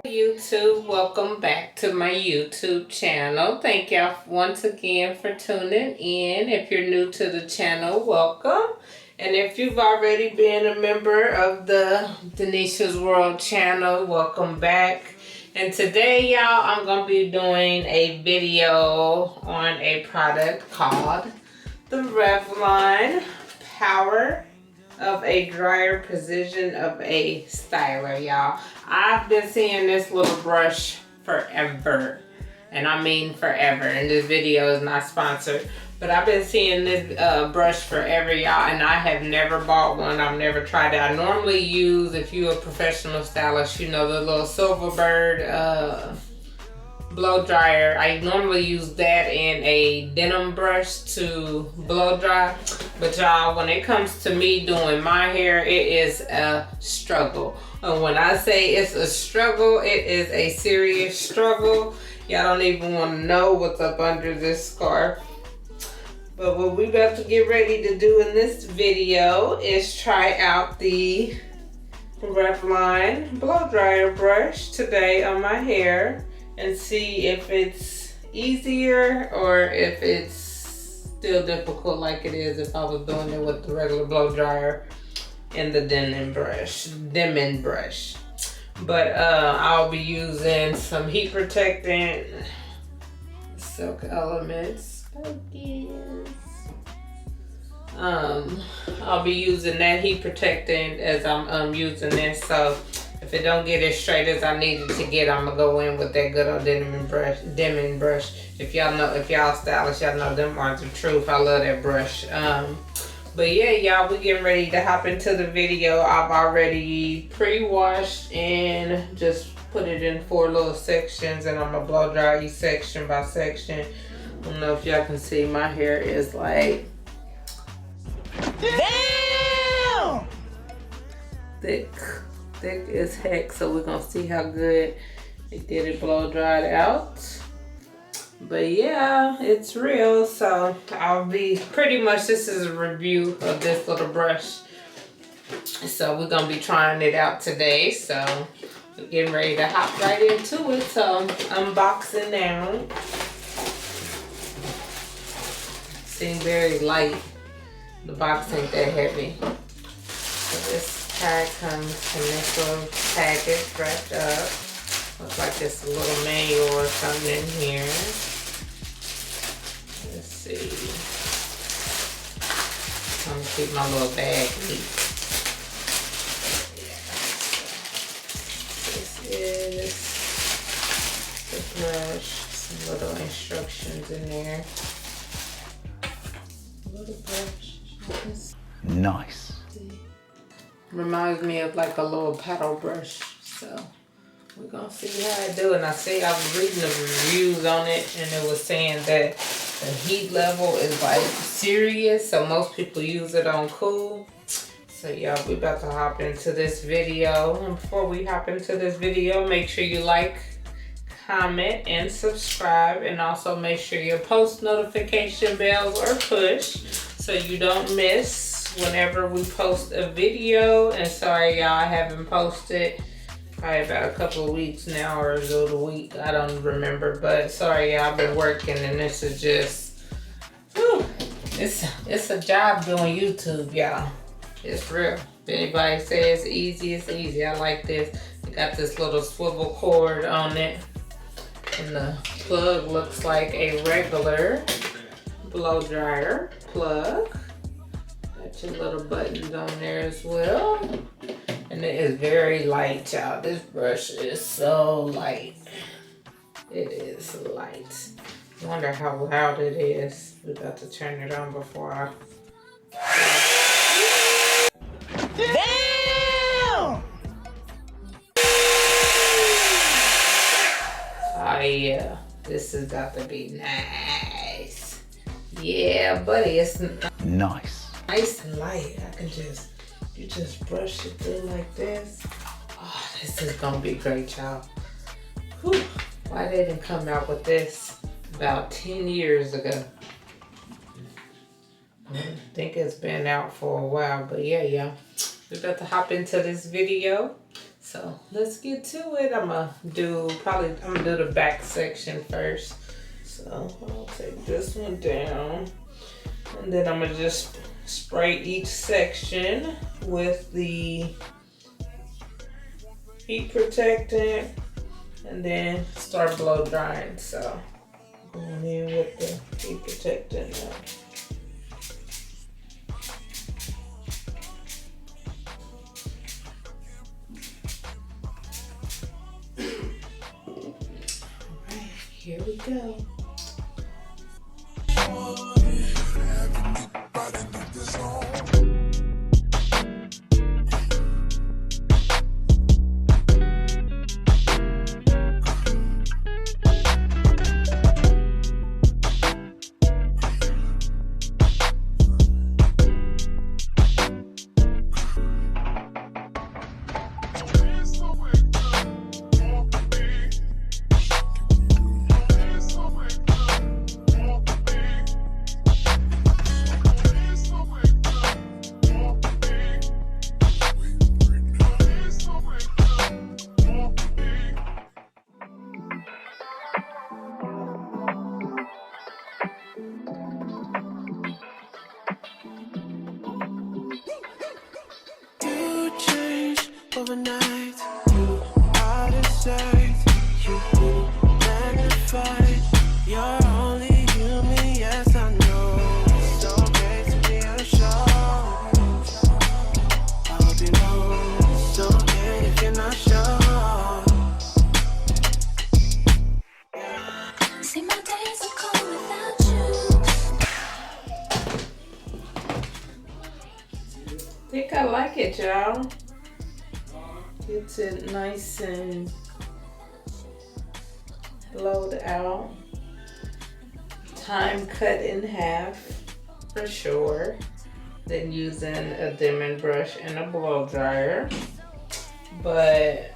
YouTube, welcome back to my YouTube channel. Thank y'all once again for tuning in. If you're new to the channel, welcome. And if you've already been a member of the Denisha's World channel, welcome back. And today, y'all, I'm going to be doing a video on a product called the Revlon Power of a Dryer Precision of a Styler, y'all. I've been seeing this little brush forever, and I mean forever, and this video is not sponsored, but I've been seeing this brush forever, y'all, and I have never bought one. I've never tried it. I normally use, if you're a professional stylist, you know, the little Silverbird blow dryer. I normally use that in a denim brush to blow dry, but y'all, when it comes to me doing my hair, it is a struggle. And when I say it's a struggle, it is a serious struggle. Y'all don't even want to know what's up under this scarf. But what we about to get ready to do in this video is try out the Revlon blow dryer brush today on my hair and see if it's easier or if it's still difficult like it is if I was doing it with the regular blow dryer and the denman brush. But I'll be using some heat protectant, Silk Elements. I'll be using that heat protectant as I'm using this. So if it don't get as straight as I need it to get, I'm gonna go in with that good old denman brush. If y'all stylish, y'all know them are the truth. I love that brush. But yeah, y'all, we getting ready to hop into the video. I've already pre-washed and just put it in 4 little sections, and I'm gonna blow dry each section by section. I don't know if y'all can see, my hair is like, damn, thick as heck. So we're gonna see how good it did it blow dried out. But yeah, it's real. So I'll be pretty much, this is a review of this little brush. So we're gonna be trying it out today. So we're getting ready to hop right into it. So unboxing now. Seems very light. The box ain't that heavy. So this tag comes in this little package wrapped up. Looks like there's a little manual or something in here. Let's see. I'm gonna keep my little bag neat. This is the brush. Some little instructions in there. Little brush. Nice. Reminds me of like a little paddle brush. So we're gonna see how I do. And I was reading the reviews on it, and it was saying that the heat level is like serious, so most people use it on cool. So y'all, we about to hop into this video. And before we hop into this video, make sure you like, comment, and subscribe, and also make sure your post notification bells are pushed so you don't miss whenever we post a video. And sorry y'all, I haven't posted probably about a couple of weeks now, or is it a week? I don't remember, but sorry y'all, I've been working, and this is just, whew, it's a job doing YouTube, y'all. It's real. If anybody says easy, it's easy. I like this. It got this little swivel cord on it, and the plug looks like a regular blow dryer plug. Got your little buttons on there as well. And it is very light, y'all. This brush is so light. It is light. I wonder how loud it is. We're about to turn it on before I... Damn! Oh yeah, this is about to be nice. Yeah, buddy, it's nice. Nice and light. I can just, you just brush it through like this. Oh, this is gonna be great, y'all. Whew. Why they didn't come out with this about 10 years ago? I think it's been out for a while, but yeah, y'all. We're about to hop into this video. So let's get to it. I'm gonna do the back section first. So I'll take this one down, and then I'm gonna just spray each section with the heat protectant, and then start blow drying. So going in with the heat protectant now. Here we go. Overnight, you out of sight, you magnified. You're only human, yes I know. It's okay to be unsure. I hope you know it's okay if you're not sure. See my days are cold without you. I think I like it, y'all. Gets it nice and blowed out. Time cut in half for sure. Then using a denman brush and a blow dryer. But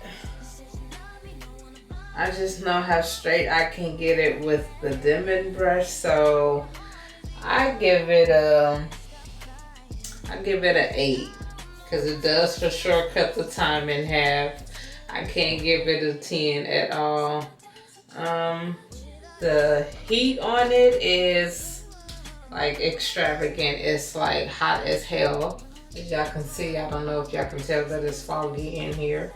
I just know how straight I can get it with the denman brush, so I give it an 8. Because it does for sure cut the time in half. I can't give it a 10 at all. The heat on it is like extravagant. It's like hot as hell. As y'all can see, I don't know if y'all can tell that it's foggy in here.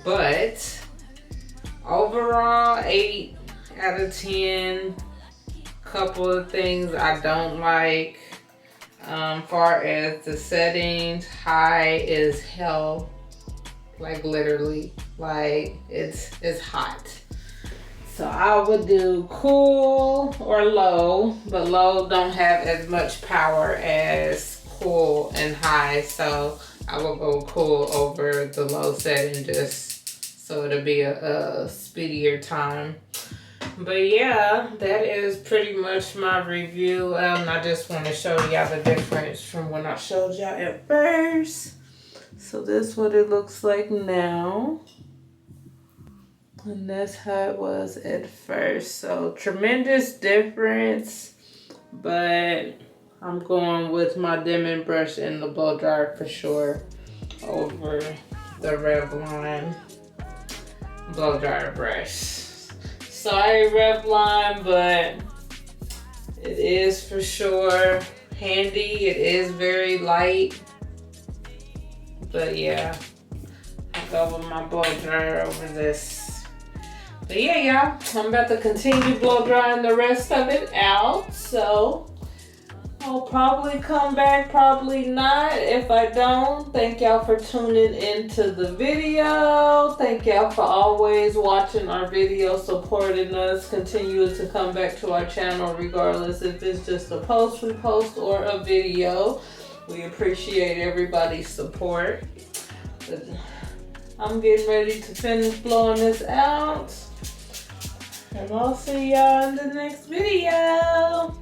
But overall, 8 out of 10. Couple of things I don't like. Far as the settings, high is hell, like literally, like it's hot. So I would do cool or low, but low don't have as much power as cool and high, so I will go cool over the low setting just so it'll be a speedier time. But yeah, that is pretty much my review. I just want to show y'all the difference from when I showed y'all at first. So this is what it looks like now. And that's how it was at first. So tremendous difference. But I'm going with my denman brush and the blow dryer for sure over the Revlon blow dryer brush. Sorry, Revlon, but it is for sure handy. It is very light. But yeah, I'll go with my blow dryer over this. But yeah, y'all, I'm about to continue blow drying the rest of it out. So I'll probably come back, probably not. If I don't, thank y'all for tuning into the video. Thank y'all for always watching our videos, supporting us, continuing to come back to our channel regardless if it's just a post we post or a video. We appreciate everybody's support. But I'm getting ready to finish blowing this out. And I'll see y'all in the next video.